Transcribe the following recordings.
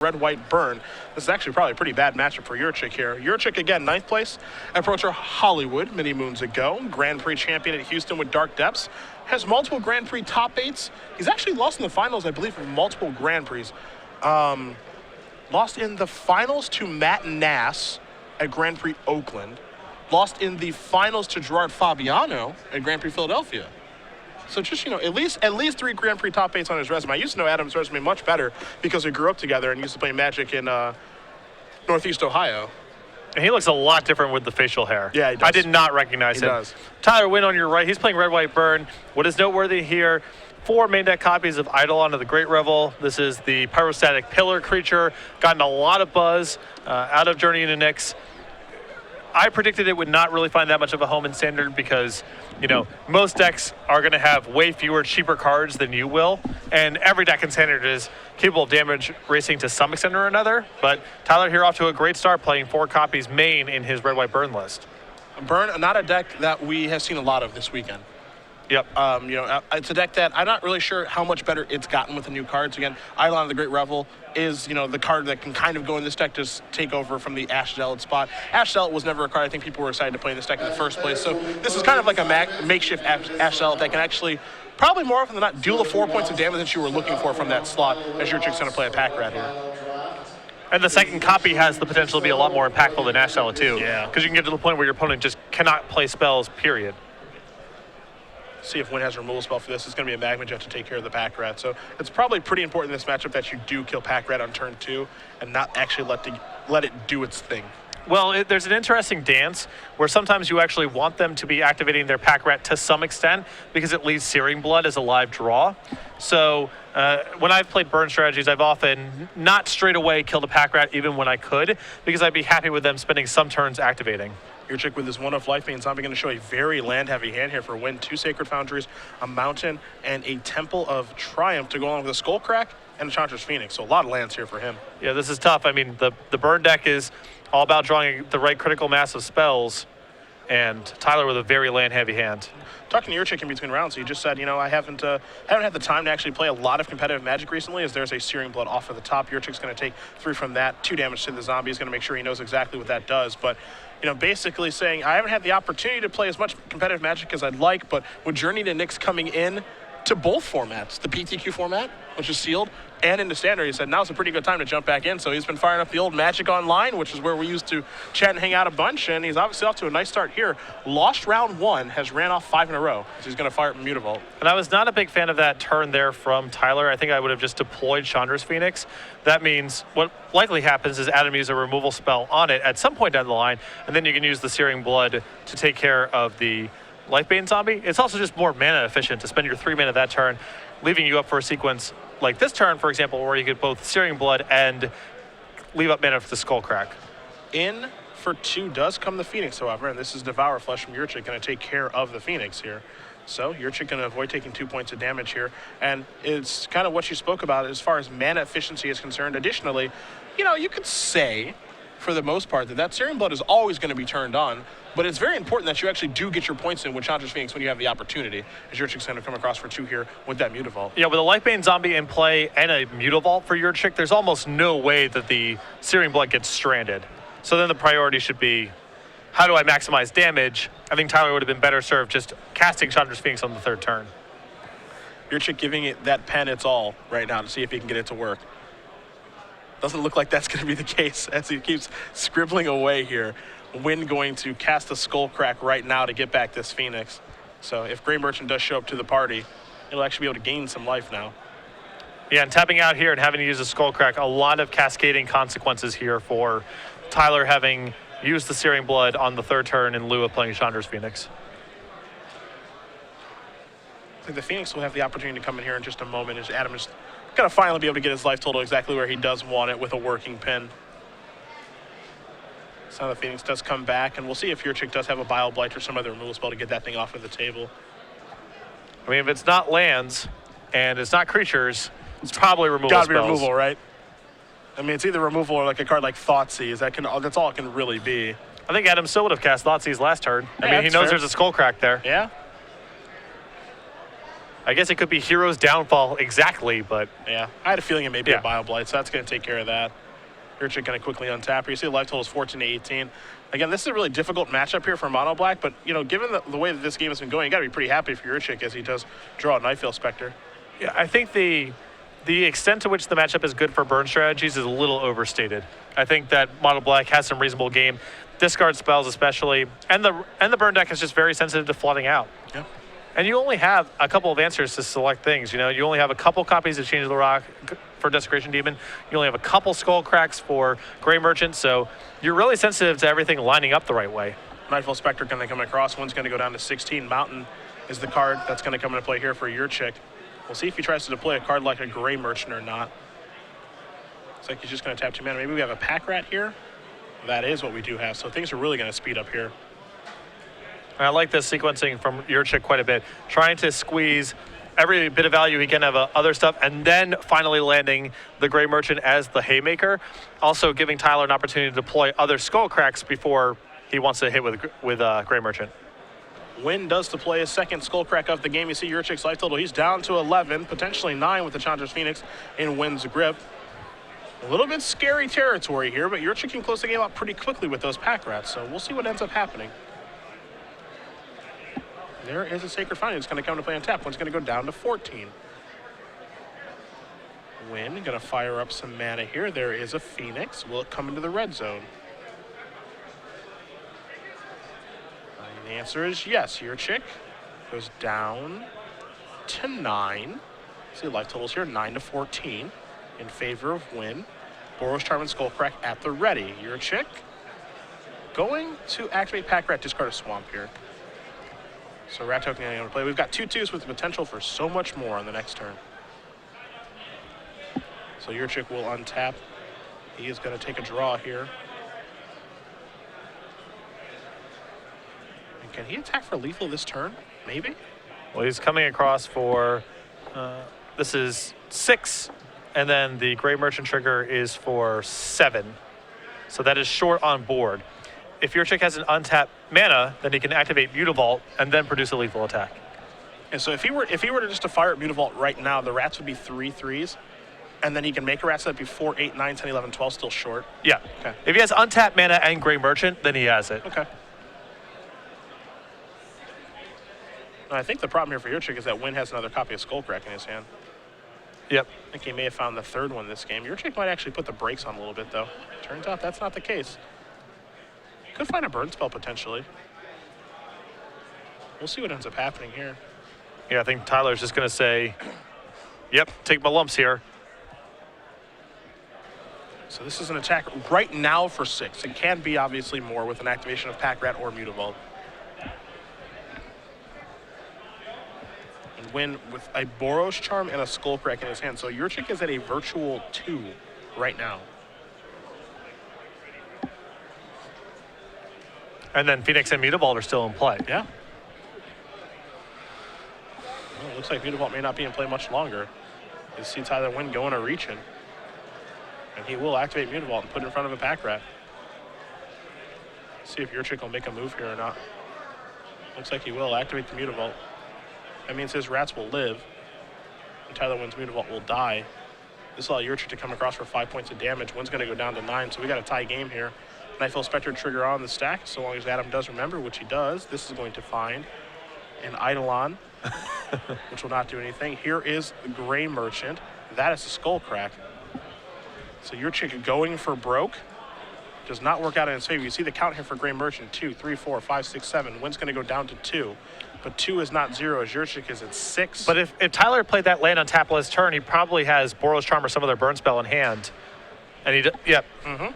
red-white burn. This is actually probably a pretty bad matchup for Yurchick here. Yurchick, again, 9th place. Approacher Hollywood many moons ago. Grand Prix champion at Houston with Dark Depths. Has multiple Grand Prix top 8s. He's actually lost in the finals, I believe, of multiple Grand Prix. Lost in the finals to Matt Nass at Grand Prix Oakland. Lost in the finals to Gerard Fabiano at Grand Prix Philadelphia. So just, at least 3 Grand Prix top 8s on his resume. I used to know Adam's resume much better because we grew up together and used to play Magic in Northeast Ohio. And he looks a lot different with the facial hair. Yeah, he does. I did not recognize him. He does. Tyler Winn on your right. He's playing Red White Burn. What is noteworthy here, 4 main deck copies of Eidolon of the Great Revel. This is the pyrostatic pillar creature. Gotten a lot of buzz out of Journey into Nyx. I predicted it would not really find that much of a home in Standard because, most decks are going to have way fewer cheaper cards than you will. And every deck in Standard is capable of damage racing to some extent or another. But Tyler here off to a great start, playing 4 copies main in his Red White Burn list. Burn, not a deck that we have seen a lot of this weekend. Yep. It's a deck that I'm not really sure how much better it's gotten with the new cards. Again, Eidolon of the Great Revel is, the card that can kind of go in this deck to take over from the Ash Zealot spot. Ash Zealot was never a card I think people were excited to play in this deck in the first place. So this is kind of like a makeshift Ash Zealot that can actually, probably more often than not, deal the 4 points of damage that you were looking for from that slot as Yurchick's going to play a Pack Rat here. And the second copy has the potential to be a lot more impactful than Ash Zealot too. Yeah. Because you can get to the point where your opponent just cannot play spells, period. See if Winn has a removal spell for this. It's going to be a Magma Jet to take care of the Pack Rat. So it's probably pretty important in this matchup that you do kill Pack Rat on turn 2 and not actually let it do its thing. Well, there's an interesting dance where sometimes you actually want them to be activating their Pack Rat to some extent because it leaves Searing Blood as a live draw. So when I've played burn strategies, I've often not straight away killed a Pack Rat even when I could because I'd be happy with them spending some turns activating. Yurchick with his 1-of Lifebane Zombie going to show a very land-heavy hand here for Winn. 2 Sacred Foundries, a Mountain, and a Temple of Triumph to go along with a Skullcrack and a Enchantress Phoenix. So a lot of lands here for him. Yeah, this is tough. I mean, the burn deck is all about drawing the right critical mass of spells, and Tyler with a very land-heavy hand. Talking to Yurchick in between rounds, he just said, I haven't had the time to actually play a lot of competitive Magic recently, as there's a Searing Blood off of the top. Yurchick's going to take 3 from that, 2 damage to the zombie. He's going to make sure he knows exactly what that does. But, basically saying, I haven't had the opportunity to play as much competitive Magic as I'd like, but with Journey to Nyx coming in to both formats, the PTQ format, which is sealed, and into Standard, he said now's a pretty good time to jump back in. So he's been firing up the old Magic Online, which is where we used to chat and hang out a bunch, and he's obviously off to a nice start here. Lost round 1, has ran off 5 in a row, so he's going to fire up Mutavault. And I was not a big fan of that turn there from Tyler. I think I would have just deployed Chandra's Phoenix. That means what likely happens is Adam uses a removal spell on it at some point down the line, and then you can use the Searing Blood to take care of the Lifebane Zombie. It's also just more mana efficient to spend your 3 mana that turn, leaving you up for a sequence like this turn, for example, where you get both Searing Blood and leave up mana for the Skullcrack. In for 2 does come the Phoenix, however, and this is Devour Flesh from Yurchick, going to take care of the Phoenix here. So Yurchick going to avoid taking 2 points of damage here, and it's kind of what you spoke about as far as mana efficiency is concerned. Additionally, you could say, for the most part, that Searing Blood is always going to be turned on, but it's very important that you actually do get your points in with Chandra's Phoenix when you have the opportunity, as Yurchick's going to come across for 2 here with that Mutavault. Yeah, with a Lifebane Zombie in play and a Mutavault for Yurchick, there's almost no way that the Searing Blood gets stranded. So then the priority should be, how do I maximize damage? I think Tyler would have been better served just casting Chandra's Phoenix on the 3rd turn. Yurchick giving it that pen its all right now to see if he can get it to work. Doesn't look like that's going to be the case as he keeps scribbling away here. Winn going to cast a Skullcrack right now to get back this Phoenix. So if Grey Merchant does show up to the party, it'll actually be able to gain some life now. Yeah, and tapping out here and having to use a Skullcrack, a lot of cascading consequences here for Tyler having used the Searing Blood on the 3rd turn in lieu of playing Chandra's Phoenix. I think the Phoenix will have the opportunity to come in here in just a moment as Adam is going to finally be able to get his life total exactly where he does want it with a working pin. So the Phoenix does come back, and we'll see if Yurchick does have a Bile Blight or some other removal spell to get that thing off of the table. I mean, if it's not lands and it's not creatures, it's probably removal Gotta spells. be removal, right? I mean, it's either removal or like a card like Thoughtseize. That's all it can really be. I think Adam still would have cast Thoughtseize last turn. I Yeah, mean, he knows fair. there's a Skullcrack there. Yeah. I guess it could be Hero's Downfall exactly, but Yeah, I had a feeling it may be Yeah. a Bio Blight, so that's going to take care of that. Yurchick going to quickly untap here. You see the life total is 14 to 18. Again, this is a really difficult matchup here for Mono Black, but given the way that this game has been going, you got to be pretty happy for Yurchick as he does draw a Nightveil Spectre. yeah, I think the extent to which the matchup is good for burn strategies is a little overstated. I think that Mono Black has some reasonable game, discard spells especially, and the burn deck is just very sensitive to flooding out. Yeah. And you only have a couple of answers to select things. You only have a couple copies of Change of the Rock for Desecration Demon. You only have a couple Skull Cracks for Grey Merchant, so you're really sensitive to everything lining up the right way. Nightveil Spectre going to come across. One's going to go down to 16. Mountain is the card that's going to come into play here for Yurchick. We'll see if he tries to deploy a card like a Grey Merchant or not. Looks like he's just going to tap 2 mana. Maybe we have a Pack Rat here. That is what we do have, so things are really going to speed up here. And I like this sequencing from Yurchick quite a bit, trying to squeeze every bit of value he can of other stuff, and then finally landing the Grey Merchant as the Haymaker, also giving Tyler an opportunity to deploy other Skull Cracks before he wants to hit with Grey Merchant. Winn does deploy his second Skull Crack of the game. You see Yurchick's life total. He's down to 11, potentially 9 with the Chandra's Phoenix in Winn's grip. A little bit scary territory here, but Yurchick can close the game out pretty quickly with those Pack Rats, so we'll see what ends up happening. There is a Sacred Fountain. It's going to come to play on tap. One's going to go down to 14. Winn going to fire up some mana here. There is a Phoenix. Will it come into the red zone? The answer is yes. Yurchick goes down to 9. See life totals here, 9 to 14 in favor of Winn. Boros Charm and Skullcrack at the ready. Yurchick going to activate Pack Rat, discard a Swamp here. So Rat Token going to play. We've got 2/2s with the potential for so much more on the next turn. So Yurchick will untap. He is going to take a draw here. And can he attack for lethal this turn? Maybe? Well, he's coming across for, this is 6, and then the Grey Merchant trigger is for 7. So that is short on board. If Yurchick has an untapped mana, then he can activate Mutavault and then produce a lethal attack. And so if he were to just to fire at Mutavault right now, the Rats would be 3/3s, and then he can make a Rat, so that'd be 4, 8, 9, 10, 11, 12, still short. Yeah. Okay. If he has untapped mana and Grey Merchant, then he has it. Okay. Now, I think the problem here for Yurchick is that Winn has another copy of Skullcrack in his hand. Yep. I think he may have found the third one this game. Yurchick might actually put the brakes on a little bit, though. Turns out that's not the case. Could find a burn spell, potentially. We'll see what ends up happening here. Yeah, I think Tyler's just going to say, yep, take my lumps here. So this is an attack right now for 6. It can be obviously more with an activation of Pack Rat or Mutavault. And Winn with a Boros Charm and a Skullcrack in his hand. So Yurchick is at a virtual 2 right now. And then Phoenix and Mutavault are still in play. Yeah. Well, it looks like Mutavault may not be in play much longer. You see Tyler Winn going or reaching. And he will activate Mutavault and put it in front of a Pack Rat. See if Yurchick will make a move here or not. Looks like he will activate the Mutavault. That means his Rats will live. And Tyler Winn's Mutavault will die. This will allow Yurchick to come across for 5 points of damage. Winn's going to go down to 9, so we got a tie game here. Nightveil Spectre trigger on the stack, so long as Adam does remember, which he does. This is going to find an Eidolon, which will not do anything. Here is the Grey Merchant. That is a Skullcrack. So Yurchick going for broke. Does not work out in his favor. You see the count here for Grey Merchant, 2, 3, 4, 5, 6, 7. Winn's going to go down to 2. But 2 is not 0, as Yurchick is at 6. But if Tyler played that land on tap last turn, he probably has Boros Charm or some other burn spell in hand. And yep. Mm-hmm.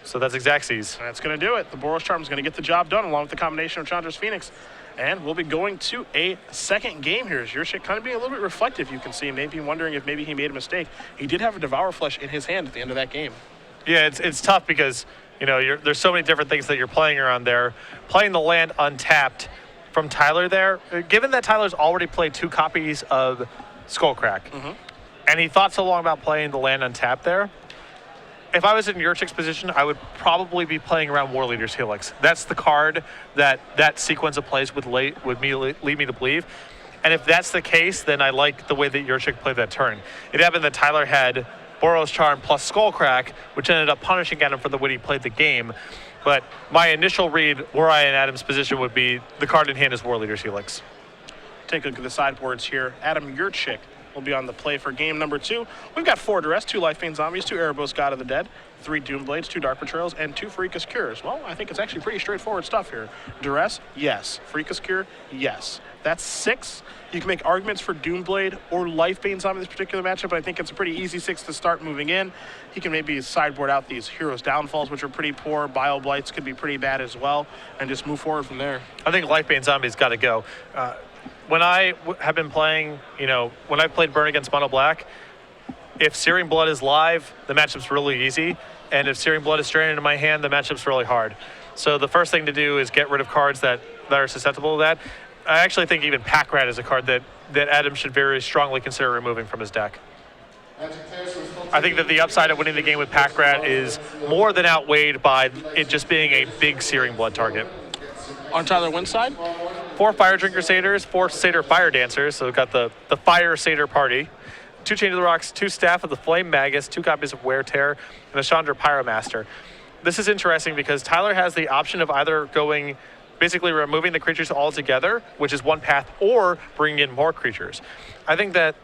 So that's Xaxes. That's going to do it. The Boros Charm is going to get the job done along with the combination of Chandra's Phoenix. And we'll be going to a second game here. As Yurchick kind of being a little bit reflective, you can see. Maybe wondering if maybe he made a mistake. He did have a Devour Flesh in his hand at the end of that game. Yeah, it's tough because, there's so many different things that you're playing around there. Playing the land untapped from Tyler there, given that Tyler's already played 2 copies of Skullcrack, and he thought so long about playing the land untapped there, if I was in Yurchick's position, I would probably be playing around War Leader's Helix. That's the card that sequence of plays would lead me to believe. And if that's the case, then I like the way that Yurchick played that turn. It happened that Tyler had Boros Charm plus Skullcrack, which ended up punishing Adam for the way he played the game. But my initial read, were I in Adam's position, would be the card in hand is War Leader's Helix. Take a look at the sideboards here. Adam Yurchick will be on the play for game number 2. We've got 4 Duress, 2 Lifebane Zombies, 2 Erebos God of the Dead, 3 Doomblades, 2 Dark Betrayals, and 2 Freakus Cures. Well, I think it's actually pretty straightforward stuff here. Duress, yes. Freakus Cure, yes. That's 6. You can make arguments for Doomblade or Lifebane Zombie in this particular matchup, but I think it's a pretty easy 6 to start moving in. He can maybe sideboard out these Heroes Downfalls, which are pretty poor. Bio Blights could be pretty bad as well, and just move forward from there. I think Lifebane Zombie's got to go. When I have been playing, when I played Burn against Mono Black, if Searing Blood is live, the matchup's really easy. And if Searing Blood is straight into my hand, the matchup's really hard. So the first thing to do is get rid of cards that are susceptible to that. I actually think even Pack Rat is a card that Adam should very strongly consider removing from his deck. I think that the upside of winning the game with Pack Rat is more than outweighed by it just being a big Searing Blood target. On Tyler Winn's side? 4 Fire Drinker Satyrs, 4 Satyr Fire Dancers, so we've got the Fire Satyr party. 2 Chain to the Rocks, 2 Staff of the Flame Magus, 2 copies of Wear Tear, and a Chandra Pyromaster. This is interesting because Tyler has the option of either going, basically removing the creatures altogether, which is one path, or bringing in more creatures. I think that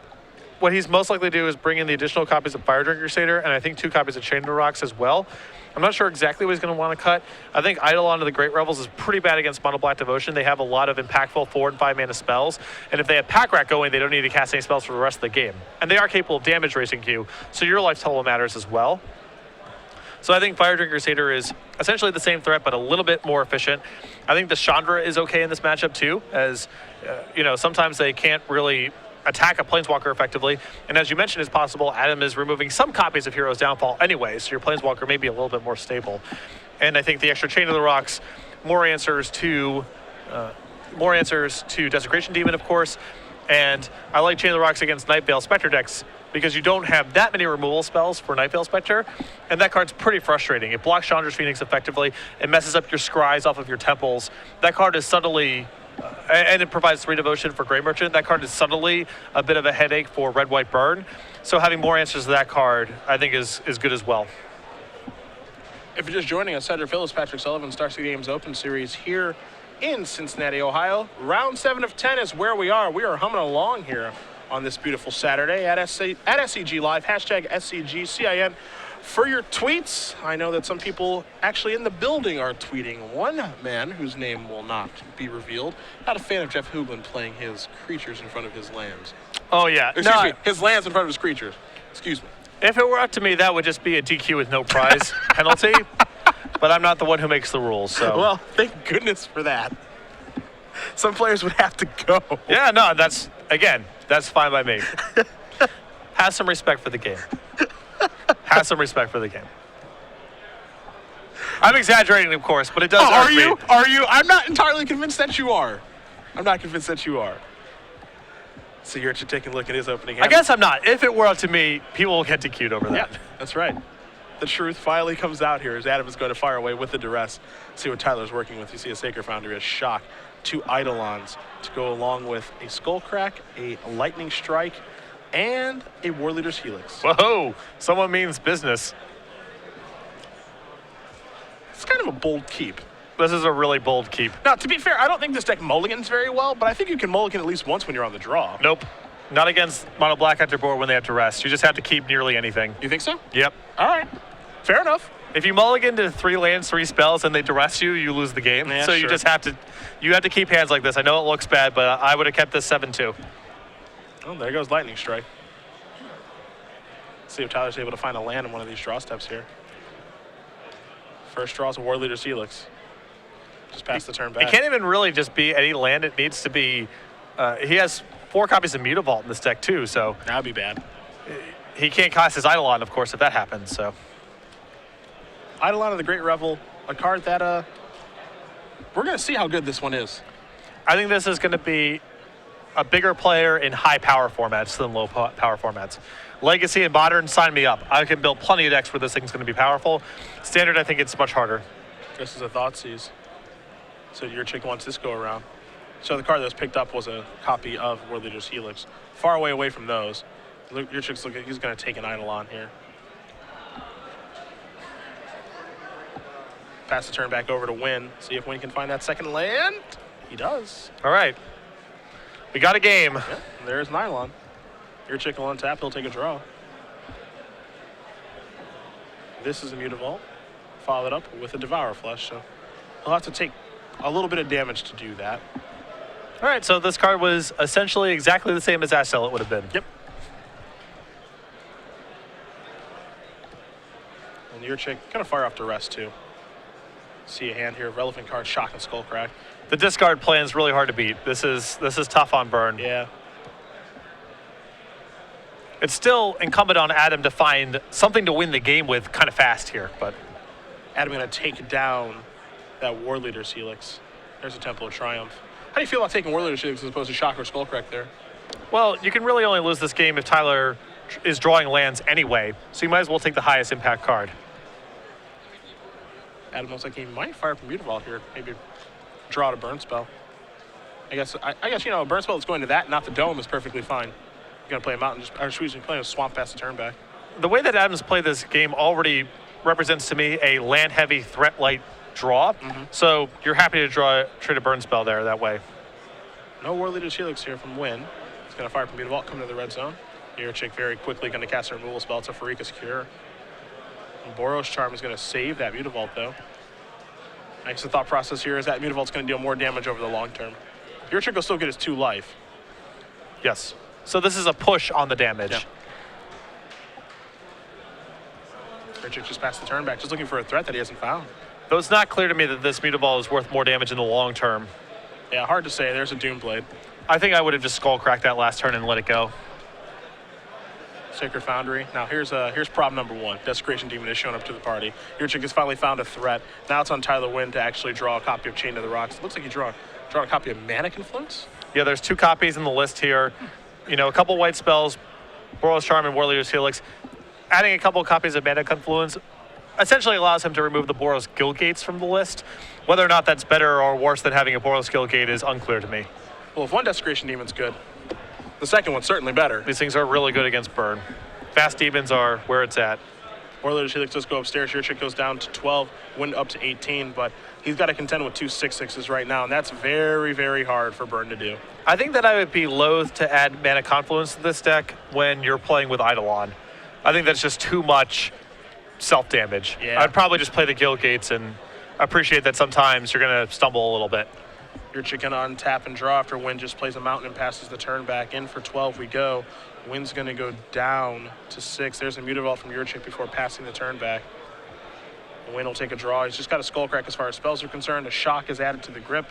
what he's most likely to do is bring in the additional copies of Fire Drinker Satyr, and I think 2 copies of Chain to the Rocks as well. I'm not sure exactly what he's going to want to cut. I think Eidolon of the Great Revels is pretty bad against Mono Black Devotion. They have a lot of impactful 4 and 5 mana spells, and if they have Pack Rat going, they don't need to cast any spells for the rest of the game. And they are capable of damage racing Q, so your life total matters as well. So I think Fire Drinker Satyr is essentially the same threat, but a little bit more efficient. I think the Chandra is okay in this matchup too, as sometimes they can't really attack a Planeswalker effectively. And as you mentioned, it's possible Adam is removing some copies of Heroes Downfall anyway, so your Planeswalker may be a little bit more stable. And I think the extra Chain of the Rocks, more answers to Desecration Demon, of course. And I like Chain of the Rocks against Night Veil Spectre decks because you don't have that many removal spells for Night Veil Spectre, and that card's pretty frustrating. It blocks Chandra's Phoenix effectively, it messes up your scries off of your temples. That card is subtly, and it provides 3 devotion for Grey Merchant. That card is subtly a bit of a headache for Red White Burn. So having more answers to that card, I think is good as well. If you're just joining us, Cedric Phillips, Patrick Sullivan, Star City Games Open Series here in Cincinnati, Ohio. Round 7 of 10 is where we are. We are humming along here on this beautiful Saturday at SCG Live, hashtag SCGCIN. For your tweets, I know that some people actually in the building are tweeting. One man, whose name will not be revealed, not a fan of Jeff Hooglin playing his creatures in front of his lands. Oh, yeah. Excuse me, his lands in front of his creatures. Excuse me. If it were up to me, that would just be a DQ with no prize penalty. But I'm not the one who makes the rules, so. Well, thank goodness for that. Some players would have to go. Yeah, no, that's fine by me. Have some respect for the game. Have some respect for the game. I'm exaggerating, of course, but it does hurt me. Are you? I'm not entirely convinced that you are. I'm not convinced that you are. So you're taking a look at his opening hand. I guess I'm not. If it were up to me, people will get DQ'd over that. Yeah, that's right. The truth finally comes out here as Adam is going to fire away with the duress. See what Tyler's working with. You see a Sacred Foundry, a Shock, 2 Eidolons to go along with a Skullcrack, a Lightning Strike, and a War Leader's Helix. Whoa, someone means business. It's kind of a bold keep. This is a really bold keep. Now, to be fair, I don't think this deck mulligans very well, but I think you can mulligan at least once when you're on the draw. Nope. Not against Mono Black at your board when they have to rest. You just have to keep nearly anything. You think so? Yep. All right. Fair enough. If you mulligan to 3 lands, 3 spells, and they duress you, you lose the game. Yeah, so sure. you just have to keep hands like this. I know it looks bad, but I would have kept this 7-2. Oh, there goes Lightning Strike. See if Tyler's able to find a land in one of these draw steps here. First draw is a War Leader's Helix. Just pass the turn back. It can't even really just be any land. It needs to be. He has 4 copies of Mutavault in this deck too, so That'd be bad. he can't cast his Eidolon, of course, if that happens. So Eidolon of the Great Revel, a card that we're gonna see how good this one is. I think this is going to be a bigger player in high power formats than low power formats. Legacy and Modern, sign me up. I can build plenty of decks where this thing's going to be powerful. Standard, I think it's much harder. This is a Thoughtseize. So Yurchick wants this go around. So the card that was picked up was a copy of World Leader's Helix. Far away from those. Yurchick's looking, he's going to take an Eidolon here. Pass the turn back over to Winn. See if Winn can find that second land. He does. All right. We got a game. Yeah, there's an Eidolon. Yurchick will untap. He'll take a draw. This is a Mutavault. Followed up with a Devour Flush. So he'll have to take a little bit of damage to do that. All right, so this card was essentially exactly the same as Astel it would have been. Yep. And Yurchick going to fire off to rest too. See a hand here. Relevant card, Shock and Skullcrack. The discard plan is really hard to beat. This is tough on burn. Yeah. It's still incumbent on Adam to find something to win the game with kind of fast here, but Adam going to take down that War Leader's Helix. There's a Temple of Triumph. How do you feel about taking War Leader's Helix as opposed to Shock or Skullcrack there? well, you can really only lose this game if Tyler is drawing lands anyway, so you might as well take the highest impact card. Adam looks like he might fire from Mutavault here. Maybe draw out a burn spell. I guess you know, a burn spell that's going to that, not the dome, is perfectly fine. You're going to play a mountain, you're playing a swamp past the turn back. The way that Adams played this game already represents to me a land-heavy threat-light draw, so you're happy to trade a burn spell there that way. No War Leader's Helix here from Winn. He's going to fire from Mutavault, come to the red zone. Yurchick very quickly going to cast a removal spell. It's a Farika's Cure. And Boros Charm is going to save that Mutavault, though. I guess the thought process here is that Mutavault's going to deal more damage over the long term. Yurchick will still get his 2 life. Yes. So this is a push on the damage. Yeah. Yurchick just passed the turn back, just looking for a threat that he hasn't found. Though it's not clear to me that this Mutavault is worth more damage in the long term. Yeah, hard to say. There's a Doomblade. I think I would have just Skullcracked that last turn and let it go. Sacred Foundry. Now here's problem number 1. Desecration Demon has shown up to the party. Yurchick has finally found a threat. Now it's on Tyler Winn to actually draw a copy of Chain to the Rocks. It looks like he drawn a copy of Mana Confluence. Yeah, there's 2 copies in the list here. You know, a couple white spells, Boros Charm and War Leader's Helix. Adding a couple copies of Mana Confluence essentially allows him to remove the Boros Guildgates from the list. Whether or not that's better or worse than having a Boros Guildgate is unclear to me. Well, if one Desecration Demon's good, the second one's certainly better. These things are really good against burn. Fast Demons are where it's at. War Leader's Helix does go upstairs. Yurchick goes down to 12, Winn up to 18, but he's got to contend with 2 6/6s right now, and that's very, very hard for Burn to do. I think that I would be loath to add Mana Confluence to this deck when you're playing with Eidolon. I think that's just too much self-damage. Yeah. I'd probably just play the Guildgates and appreciate that sometimes you're going to stumble a little bit. Yurchick going to untap and draw after Winn just plays a mountain and passes the turn back. In for 12 we go. Winn's going to go down to 6. There's a Mutavault from Yurchick before passing the turn back. Winn will take a draw. He's just got a Skullcrack as far as spells are concerned. A Shock is added to the grip.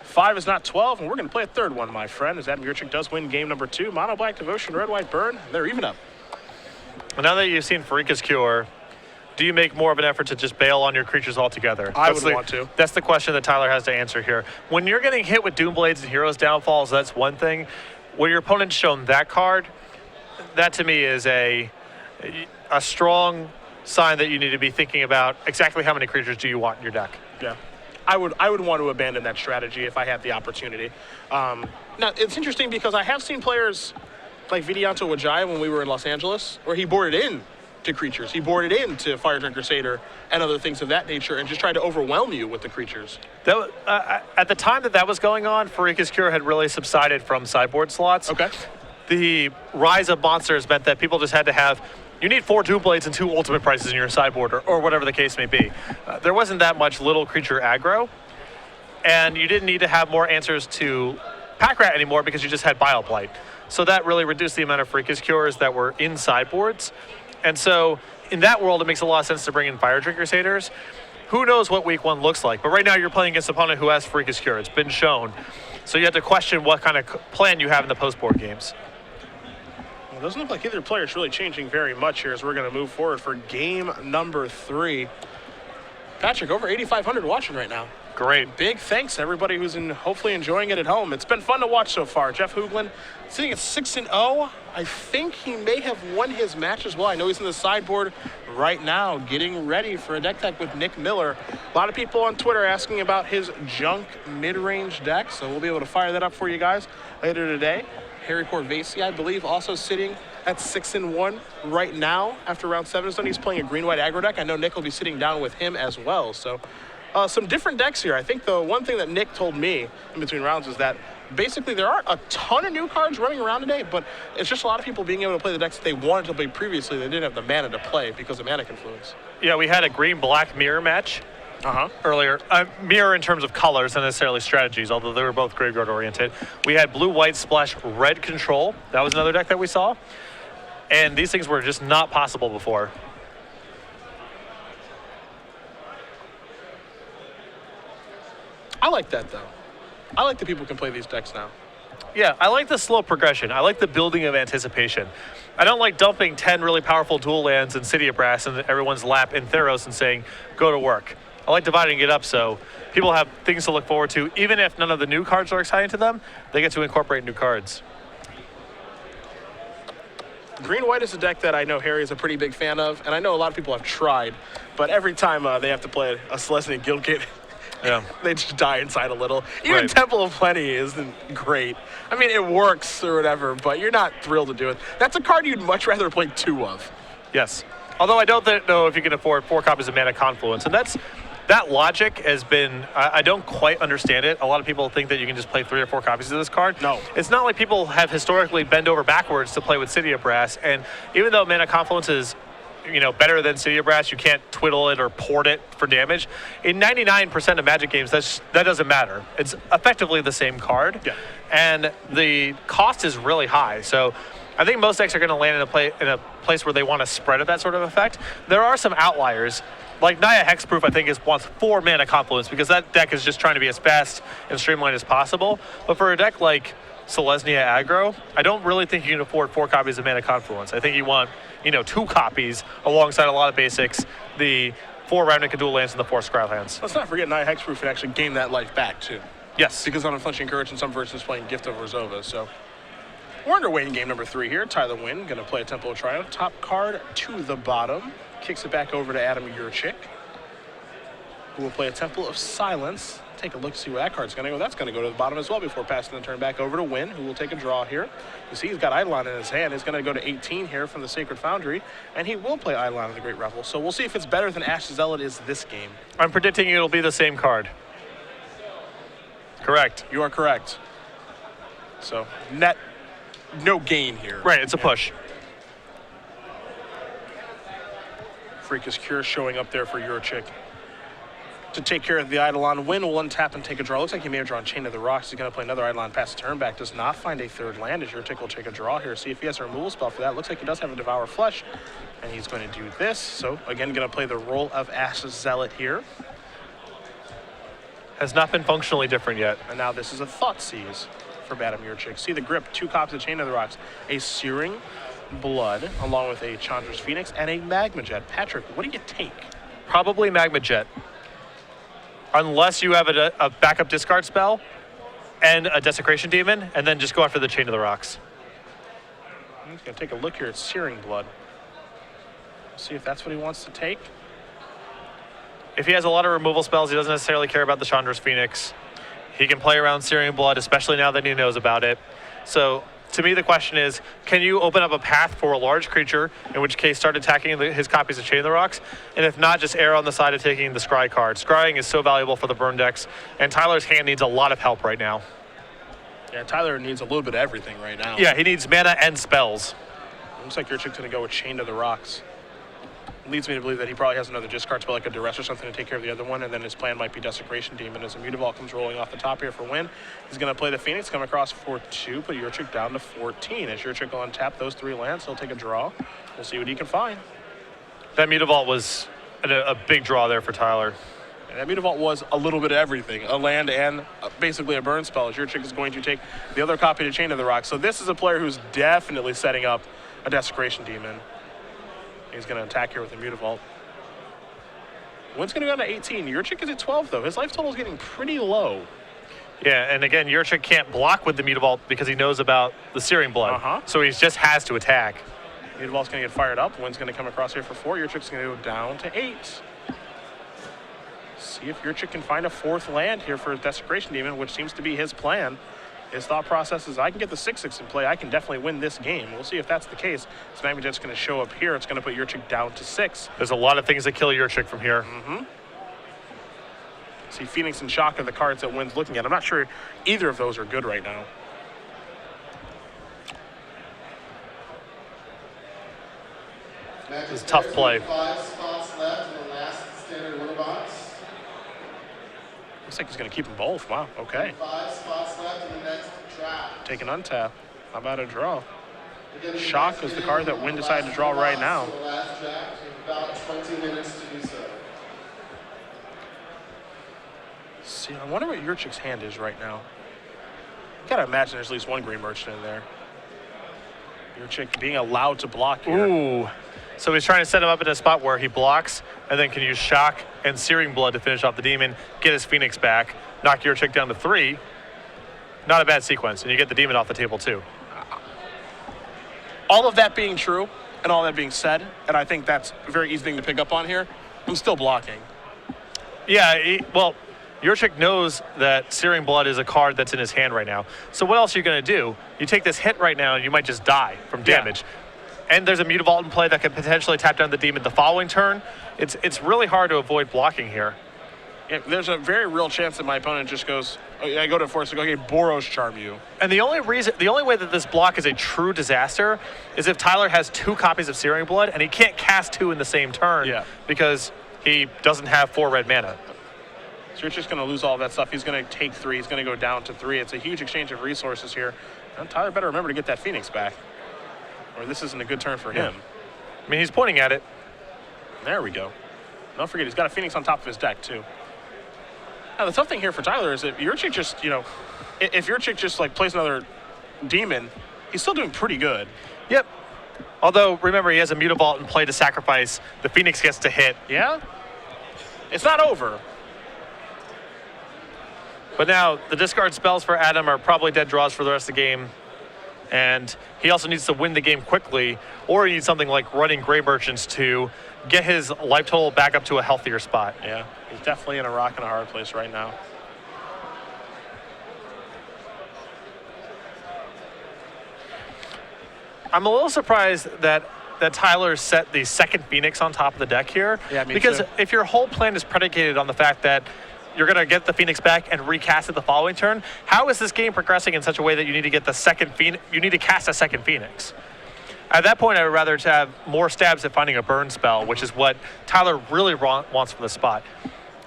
5 is not 12, and we're going to play a third one, my friend, as Adam Yurchick does win game number 2. Mono Black Devotion, Red White Burn. They're even up. Now that you've seen Farika's Cure, do you make more of an effort to just bail on your creatures altogether? I would want to. That's the question that Tyler has to answer here. When you're getting hit with Doomblades and Heroes Downfalls, that's one thing. When your opponent's shown that card, that to me is a strong sign that you need to be thinking about exactly how many creatures do you want in your deck. Yeah. I would want to abandon that strategy if I had the opportunity. Now, it's interesting because I have seen players like Vidianto Wajaya when we were in Los Angeles, where he boarded in to creatures. He boarded into Fire Drinker Satyr and other things of that nature and just tried to overwhelm you with the creatures. At the time that was going on, Farika's Cure had really subsided from sideboard slots. Okay. The rise of monsters meant that people just had to have, you need 4 Doomblades and 2 ultimate prices in your sideboard, or whatever the case may be. There wasn't that much little creature aggro, and you didn't need to have more answers to Pack Rat anymore because you just had Bile Blight. So that really reduced the amount of Farika's Cures that were in sideboards. And so in that world, it makes a lot of sense to bring in Fire Drinker Satyrs. Who knows what week 1 looks like, but right now you're playing against an opponent who has Farika's Cure. It's been shown. So you have to question what kind of plan you have in the post-board games. Well, it doesn't look like either player is really changing very much here as we're going to move forward for game number 3. Patrick, over 8,500 watching right now. Great. Big thanks to everybody who's hopefully enjoying it at home. It's been fun to watch so far. Jeff Hoogland sitting at 6-0. I think he may have won his match as well. I know he's in the sideboard right now getting ready for a deck tech with Nick Miller. A lot of people on Twitter asking about his junk mid-range deck, so we'll be able to fire that up for you guys later today. Harry Corvasi, I believe, also sitting at 6-1 right now after round 7 is done. He's playing a green-white aggro deck. I know Nick will be sitting down with him as well. So some different decks here. I think the one thing that Nick told me in between rounds is that basically there aren't a ton of new cards running around today, but it's just a lot of people being able to play the decks that they wanted to play previously. They didn't have the mana to play because of mana confluence. Yeah, we had a green-black mirror match earlier. Mirror in terms of colors, not necessarily strategies, although they were both graveyard-oriented. We had blue-white splash red control. That was another deck that we saw. And these things were just not possible before. I like that, though. I like that people can play these decks now. Yeah, I like the slow progression. I like the building of anticipation. I don't like dumping 10 really powerful dual lands in City of Brass in everyone's lap in Theros and saying, go to work. I like dividing it up so people have things to look forward to. Even if none of the new cards are exciting to them, they get to incorporate new cards. Green-white is a deck that I know Harry is a pretty big fan of, and I know a lot of people have tried, but every time they have to play a Selesnya Guild Kit, yeah, they just die inside a little. Even right. Temple of Plenty isn't great. I mean, it works or whatever, but you're not thrilled to do it. That's a card you'd much rather play 2 of. Yes. Although I don't know if you can afford 4 copies of Mana Confluence, and that logic has been, I don't quite understand it. A lot of people think that you can just play 3 or 4 copies of this card. No. It's not like people have historically bent over backwards to play with City of Brass, and even though Mana Confluence is better than City of Brass, you can't twiddle it or port it for damage. In 99% of Magic games, that doesn't matter. It's effectively the same card, and the cost is really high. So I think most decks are going to land in a place where they want to spread of that sort of effect. There are some outliers. Like Naya Hexproof, I think, wants 4 Mana Confluence because that deck is just trying to be as fast and streamlined as possible. But for a deck like Selesnya Aggro, I don't really think you can afford 4 copies of Mana Confluence. I think you want 2 copies alongside a lot of basics, the 4 Ravnica dual lands and the 4 Scry lands. Let's not forget Naya Hexproof can actually gain that life back, too. Yes. Because Unflinching Courage in some versions playing Gift of Orzhova, so we're underway in game number 3 here. Tyler Winn going to play a Temple of Triumph. Top card to the bottom. Kicks it back over to Adam Yurchick, who will play a Temple of Silence. Take a look to see where that card's going to go. That's going to go to the bottom as well before passing the turn back over to Winn, who will take a draw here. You see he's got Eidolon in his hand. He's going to go to 18 here from the Sacred Foundry, and he will play Eidolon of the Great Revel. So we'll see if it's better than Ash Zealot is this game. I'm predicting it'll be the same card. Correct. You are correct. So net, no gain here. Right, it's a push. Freakish Cure showing up there for Yurchick to take care of the Eidolon. Winn will untap and take a draw. Looks like he may have drawn Chain of the Rocks. He's going to play another Eidolon, pass the turn back. Does not find a 3rd land as Yurchick will take a draw here. See if he has a removal spell for that. Looks like he does have a Devour Flesh, and he's going to do this. So again, going to play the role of Ash's Zealot here. Has not been functionally different yet. And now this is a Thoughtseize for Adam Yurchick. See the grip, 2 copies of Chain of the Rocks, a Searing Blood, along with a Chandra's Phoenix and a Magma Jet. Patrick, what do you take? Probably Magma Jet. Unless you have a backup discard spell and a Desecration Demon, and then just go after the Chain of the Rocks. He's going to take a look here at Searing Blood. See if that's what he wants to take. If he has a lot of removal spells, he doesn't necessarily care about the Chandra's Phoenix. He can play around Searing Blood, especially now that he knows about it. So to me, the question is, can you open up a path for a large creature, in which case start attacking his copies of Chain of the Rocks? And if not, just err on the side of taking the Scry card. Scrying is so valuable for the burn decks, and Tyler's hand needs a lot of help right now. Yeah, Tyler needs a little bit of everything right now. Yeah, he needs mana and spells. Looks like Yurchick's going to go with Chain of the Rocks. Leads me to believe that he probably has another discard spell like a Duress or something to take care of the other one, and then his plan might be Desecration Demon as a Mutavault comes rolling off the top here for Winn. He's going to play the Phoenix, come across for 2, put Yurchick down to 14. As Yurchick will untap those 3 lands, he'll take a draw. We'll see what he can find. That Mutavault was a big draw there for Tyler. And that Mutavault was a little bit of everything, a land and basically a burn spell, as Yurchick is going to take the other copy to Chain of the Rocks. So this is a player who's definitely setting up a Desecration Demon. He's going to attack here with a Mutavault. Winn's going to go down to 18. Yurchick is at 12, though. His life total is getting pretty low. Yeah, and again, Yurchick can't block with the Mutavault because he knows about the Searing Blood. So he just has to attack. Mutavault's going to get fired up. Winn's going to come across here for 4. Yurchick's going to go down to 8. See if Yurchick can find a 4th land here for Desecration Demon, which seems to be his plan. His thought process is, I can get the 6/6 in play. I can definitely win this game. We'll see if that's the case. So Magma Jet's going to show up here. It's going to put Yurchick down to 6. There's a lot of things that kill Yurchick from here. See, Phoenix and Shock are the cards that Winn's looking at. I'm not sure either of those are good right now. This is a tough play. 5 spots left in the last standard winner box. Looks like he's going to keep them both. Wow, okay. 5 spots left in the next draft. Take an untap. How about a draw? Shock is the card that Winn decided to draw right now. The last draft, about 20 minutes to do so. See, I wonder what Yurchick's hand is right now. Gotta imagine there's at least one green merchant in there. Yurchick being allowed to block here. Ooh. So he's trying to set him up in a spot where he blocks and then can use Shock and Searing Blood to finish off the Demon, get his Phoenix back, knock Yurchick down to 3. Not a bad sequence, and you get the Demon off the table too. All of that being true, and all that being said, and I think that's a very easy thing to pick up on here, I'm still blocking. Yeah, well, Yurchick knows that Searing Blood is a card that's in his hand right now. So what else are you going to do? You take this hit right now, and you might just die from damage. And there's a Mutavault in play that could potentially tap down the Demon the following turn. It's really hard to avoid blocking here. Yeah, there's a very real chance that my opponent just goes, oh, yeah, I go to force to go, okay, Boros Charm you. And the only way that this block is a true disaster is if Tyler has 2 copies of Searing Blood, and he can't cast 2 in the same turn because he doesn't have 4 red mana. So you're just going to lose all that stuff. He's going to take 3. He's going to go down to 3. It's a huge exchange of resources here. And Tyler better remember to get that Phoenix back, or this isn't a good turn for him. I mean, he's pointing at it. There we go. Don't forget, he's got a Phoenix on top of his deck, too. Now, the tough thing here for Tyler is that Yurchick just, if Yurchick just, plays another Demon, he's still doing pretty good. Yep. Although, remember, he has a Mutavault in play to sacrifice. The Phoenix gets to hit. Yeah? It's not over. But now, the discard spells for Adam are probably dead draws for the rest of the game. And he also needs to win the game quickly, or he needs something like running Gray Merchants to get his life total back up to a healthier spot. Yeah, he's definitely in a rock and a hard place right now. I'm a little surprised that Tyler set the second Phoenix on top of the deck here. Yeah, me because too. If your whole plan is predicated on the fact that you're going to get the Phoenix back and recast it the following turn, how is this game progressing in such a way that you need to get the second Phoenix? You need to cast a second Phoenix. At that point, I would rather have more stabs at finding a burn spell, which is what Tyler really wants from the spot.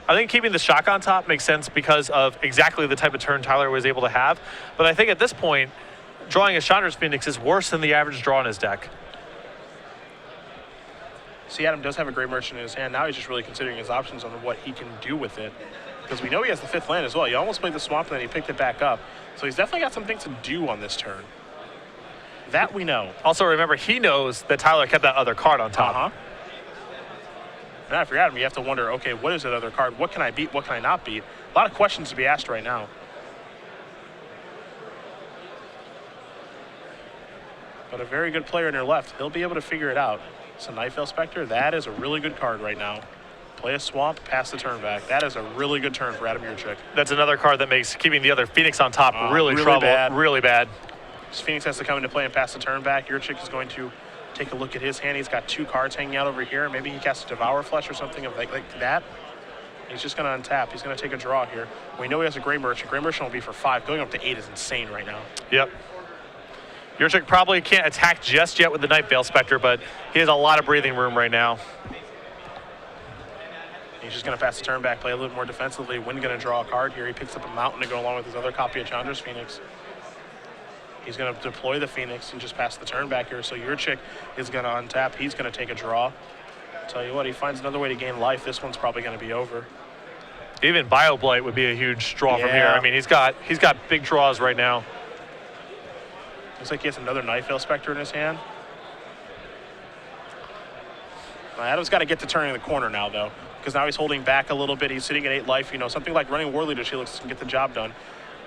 I think keeping the Shock on top makes sense because of exactly the type of turn Tyler was able to have. But I think at this point, drawing a Chandra's Phoenix is worse than the average draw in his deck. See, Adam does have a Gray Merchant in his hand. Now he's just really considering his options on what he can do with it. Because we know he has the 5th land as well. He almost played the Swamp and then he picked it back up. So he's definitely got some things to do on this turn. That we know. Also, remember, he knows that Tyler kept that other card on top. Now, if you're Adam, you have to wonder, okay, what is that other card? What can I beat? What can I not beat? A lot of questions to be asked right now. But a very good player in your left. He'll be able to figure it out. So Nightveil Spectre, that is a really good card right now. Play a Swamp, pass the turn back. That is a really good turn for Adam Yurchick. That's another card that makes keeping the other Phoenix on top really bad. So Phoenix has to come into play and pass the turn back. Yurchick is going to take a look at his hand. He's got 2 cards hanging out over here. Maybe he casts a Devour Flesh or something of like that. He's just going to untap. He's going to take a draw here. We know he has a Gray Merchant. Gray Merchant will be for 5. Going up to 8 is insane right now. Yep. Yurchick probably can't attack just yet with the Nightveil Spectre, but he has a lot of breathing room right now. He's just going to pass the turn back, play a little more defensively. Winn going to draw a card here. He picks up a Mountain to go along with his other copy of Chandra's Phoenix. He's going to deploy the Phoenix and just pass the turn back here. So Yurchick is going to untap. He's going to take a draw. Tell you what, he finds another way to gain life. This one's probably going to be over. Even BioBlight would be a huge draw from here. I mean, he's got big draws right now. Looks like he has another Nightveil Spectre in his hand. Adam's got to get to turning the corner now, though, because now he's holding back a little bit. He's sitting at 8 life. You know, something like running War Leader, she looks can get the job done.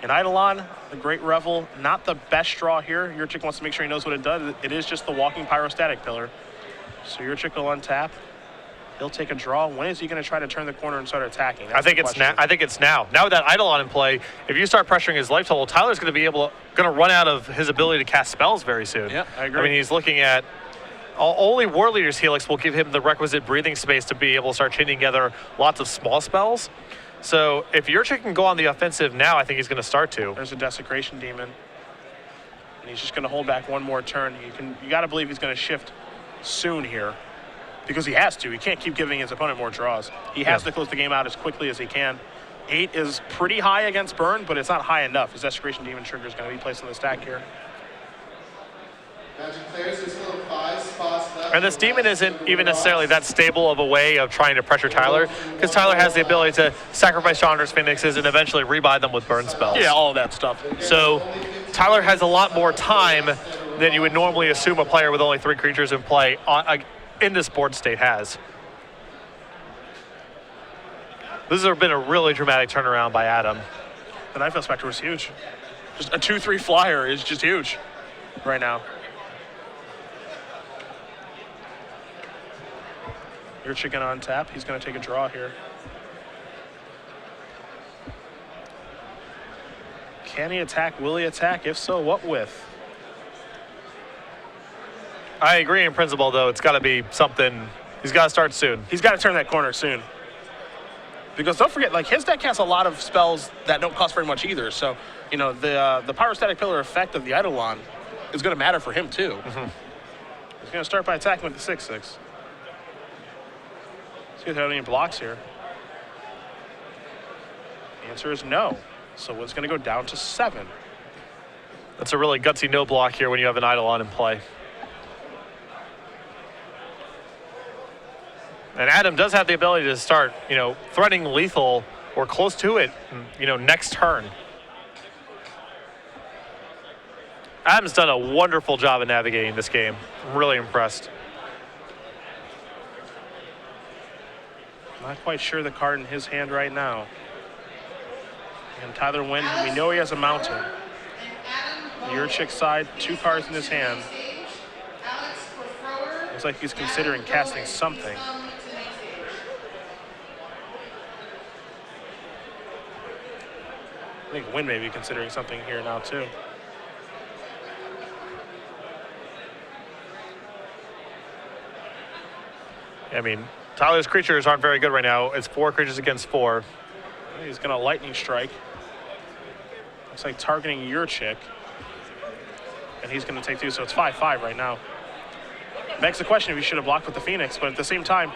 And Eidolon, the Great Revel, not the best draw here. Yurchick wants to make sure he knows what it does. It is just the walking pyrostatic pillar. So Yurchick will untap. He'll take a draw. When is he going to try to turn the corner and start attacking? I think it's now. I think it's now. Now with that Eidolon in play, if you start pressuring his life total, Tyler's going to run out of his ability to cast spells very soon. Yeah, I agree. I mean, he's looking at only War Leader's Helix will give him the requisite breathing space to be able to start chaining together lots of small spells. So if Yurchick can go on the offensive now, I think he's going to start to. There's a Desecration Demon. And he's just going to hold back one more turn. You got to believe he's going to shift soon here. Because he has to. He can't keep giving his opponent more draws. He has to close the game out as quickly as he can. 8 is pretty high against Burn, but it's not high enough. His Desecration Demon trigger is going to be placed on the stack here. Magic players, there's still 5 spots left. And this demon isn't even necessarily that stable of a way of trying to pressure Tyler, because Tyler has the ability to sacrifice Chandra's Phoenixes and eventually rebuy them with burn spells. Yeah, all of that stuff. So Tyler has a lot more time than you would normally assume a player with only 3 creatures in play in this board state has. This has been a really dramatic turnaround by Adam. The Nightfell Spectre was huge. Just a 2/3 flyer is just huge right now. Yurchick on tap. He's going to take a draw here. Can he attack? Will he attack? If so, what with? I agree in principle, though. It's got to be something. He's got to start soon. He's got to turn that corner soon. Because don't forget, like, his deck has a lot of spells that don't cost very much either. So, you know, the Pyrostatic Pillar effect of the Eidolon is going to matter for him, too. Mm-hmm. He's going to start by attacking with the 6/6. See if there are any blocks here. The answer is no. So Winn's going to go down to 7. That's a really gutsy no block here when you have an Eidolon in play. And Adam does have the ability to start, you know, threatening lethal or close to it, you know, next turn. Adam's done a wonderful job of navigating this game. I'm really impressed. Not quite sure the card in his hand right now. And Tyler Winn, we know he has a mountain. Yurchick side, 2 cards in his hand. Looks like he's considering casting something. I think Winn may be considering something here now, too. I mean, Tyler's creatures aren't very good right now. It's 4 creatures against 4. He's going to Lightning Strike. Looks like targeting Yurchick. And he's going to take 2, so it's 5/5 right now. Begs the question if he should have blocked with the Phoenix, but at the same time,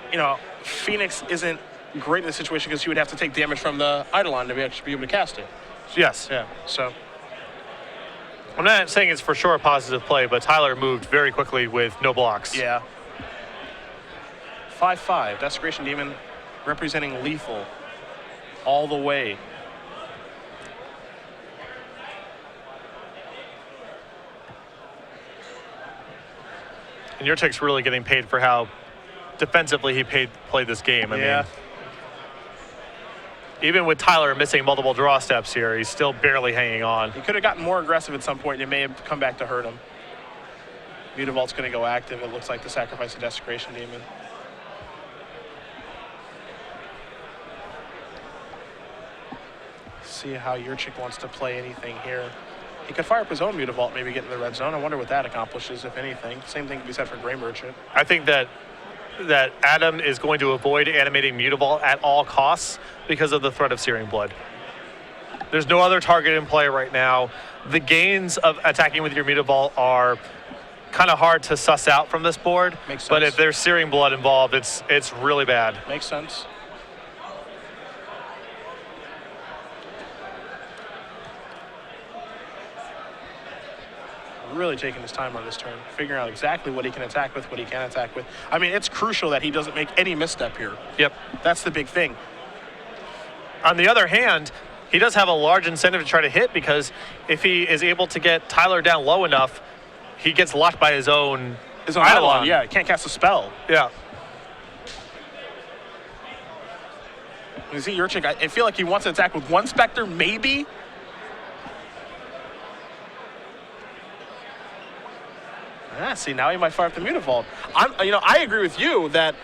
you know, Phoenix isn't great in this situation because he would have to take damage from the Eidolon to actually be able to cast it. Yes. Yeah, so. I'm not saying it's for sure a positive play, but Tyler moved very quickly with no blocks. Yeah. 5/5, Desecration Demon representing lethal all the way. And Yurchick's really getting paid for how defensively he played this game. I mean, even with Tyler missing multiple draw steps here, he's still barely hanging on. He could have gotten more aggressive at some point, and it may have come back to hurt him. Mutavault's going to go active. It looks like the sacrifice of Desecration Demon. See how Yurchick wants to play anything here. He could fire up his own Mutavault, maybe get in the red zone. I wonder what that accomplishes, if anything. Same thing can be said for Grey Merchant. I think that Adam is going to avoid animating Mutavault at all costs because of the threat of Searing Blood. There's no other target in play right now. The gains of attacking with your Mutavault are kind of hard to suss out from this board. Makes sense. But if there's Searing Blood involved, it's really bad. Makes sense. Really taking his time on this turn, figuring out exactly what he can attack with, what he can't attack with. I mean, it's crucial that he doesn't make any misstep here. Yep. That's the big thing. On the other hand, he does have a large incentive to try to hit, because if he is able to get Tyler down low enough, he gets locked by his own Is on Eidolon. Yeah, can't cast a spell. Yeah. You see Yurchick, I feel like he wants to attack with one Spectre, maybe. See, now he might fire up the Mutavault. I agree with you that,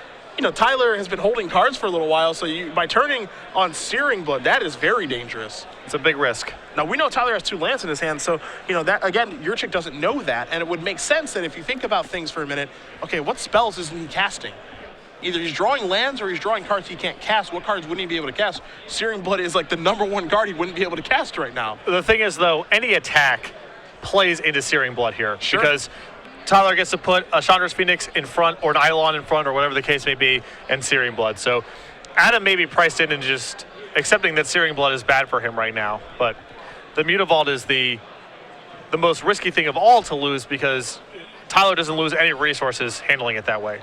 Tyler has been holding cards for a little while, so by turning on Searing Blood, that is very dangerous. It's a big risk. Now, we know Tyler has 2 lands in his hand, so, that, again, Yurchick doesn't know that, and it would make sense that if you think about things for a minute, okay, what spells isn't he casting? Either he's drawing lands or he's drawing cards he can't cast. What cards wouldn't he be able to cast? Searing Blood is like the #1 card he wouldn't be able to cast right now. The thing is, though, any attack plays into Searing Blood here. Sure. Because Tyler gets to put a Chandra's Phoenix in front or an Eidolon in front or whatever the case may be and Searing Blood. So Adam may be priced in and just accepting that Searing Blood is bad for him right now. But the Mutavault is the most risky thing of all to lose because Tyler doesn't lose any resources handling it that way.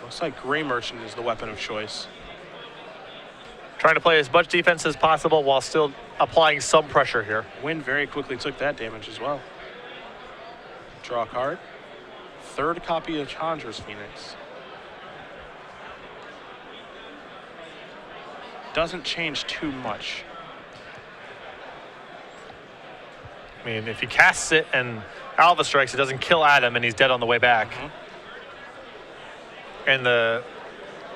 Looks like Gray Merchant is the weapon of choice. Trying to play as much defense as possible while still applying some pressure here. Winn very quickly took that damage as well. Draw a card. 3rd copy of Chandra's Phoenix. Doesn't change too much. I mean, if he casts it and Alva strikes, it doesn't kill Adam and he's dead on the way back. And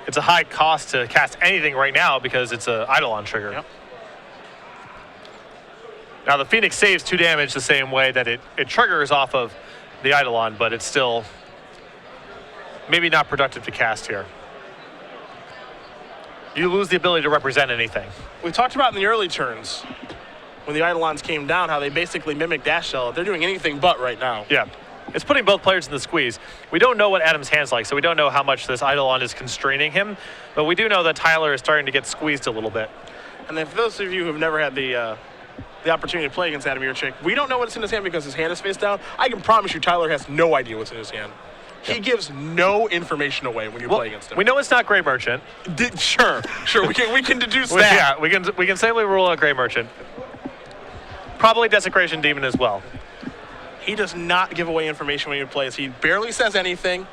it's a high cost to cast anything right now because it's an Eidolon trigger. Yep. Now the Phoenix saves 2 damage the same way that it triggers off of the Eidolon, but it's still maybe not productive to cast here. You lose the ability to represent anything. We talked about in the early turns when the Eidolons came down how they basically mimic Dash Shell. They're doing anything but right now. Yeah. It's putting both players in the squeeze. We don't know what Adam's hand's like, so we don't know how much this Eidolon is constraining him, but we do know that Tyler is starting to get squeezed a little bit. And then for those of you who have never had the opportunity to play against Adam Yurchick, we don't know what's in his hand because his hand is face down. I can promise you Tyler has no idea what's in his hand. He gives no information away when you play against him. We know it's not Gray Merchant. Sure, we can deduce that. Yeah, we can safely rule out Gray Merchant. Probably Desecration Demon as well. He does not give away information when he plays. He barely says anything,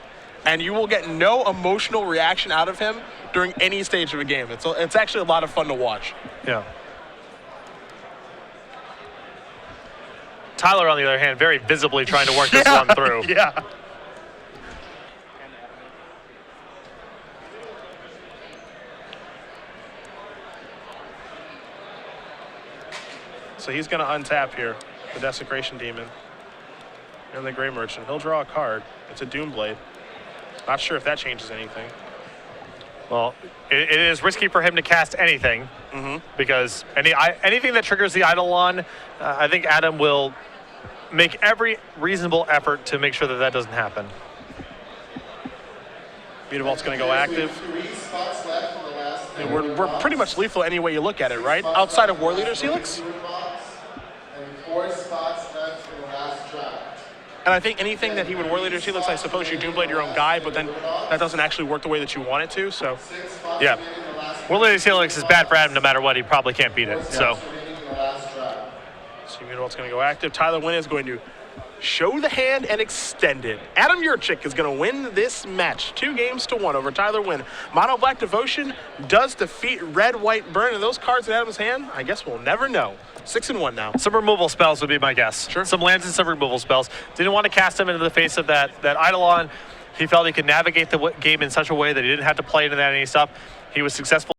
and you will get no emotional reaction out of him during any stage of a game. It's actually a lot of fun to watch. Yeah. Tyler, on the other hand, very visibly trying to work this one through. Yeah. So he's going to untap here, the Desecration Demon. And the Gray Merchant. He'll draw a card. It's a Doomblade. Not sure if that changes anything. Well, it is risky for him to cast anything because anything that triggers the Eidolon, I think Adam will make every reasonable effort to make sure that that doesn't happen. Mutavault's going to go active. And we're pretty much lethal any way you look at it, right? Outside of War Leader's Helix. And 4 spots left in the last draft. And I think anything that he would War Leader's Helix, I suppose you Doomblade your own guy, but then that doesn't actually work the way that you want it to, so. Yeah. War Leader's Helix is bad for Adam no matter what. He probably can't beat it, so. So Mutavault's going to go active. Tyler Winn is going to show the hand and extend it. Adam Yurchick is going to win this match 2-1 over Tyler Winn. Mono Black Devotion does defeat Red White Burn, and those cards in Adam's hand, I guess we'll never know. 6-1 now. Some removal spells would be my guess. Sure. Some lands and some removal spells. Didn't want to cast him into the face of that Eidolon. He felt he could navigate the game in such a way that he didn't have to play into that any stuff. He was successful.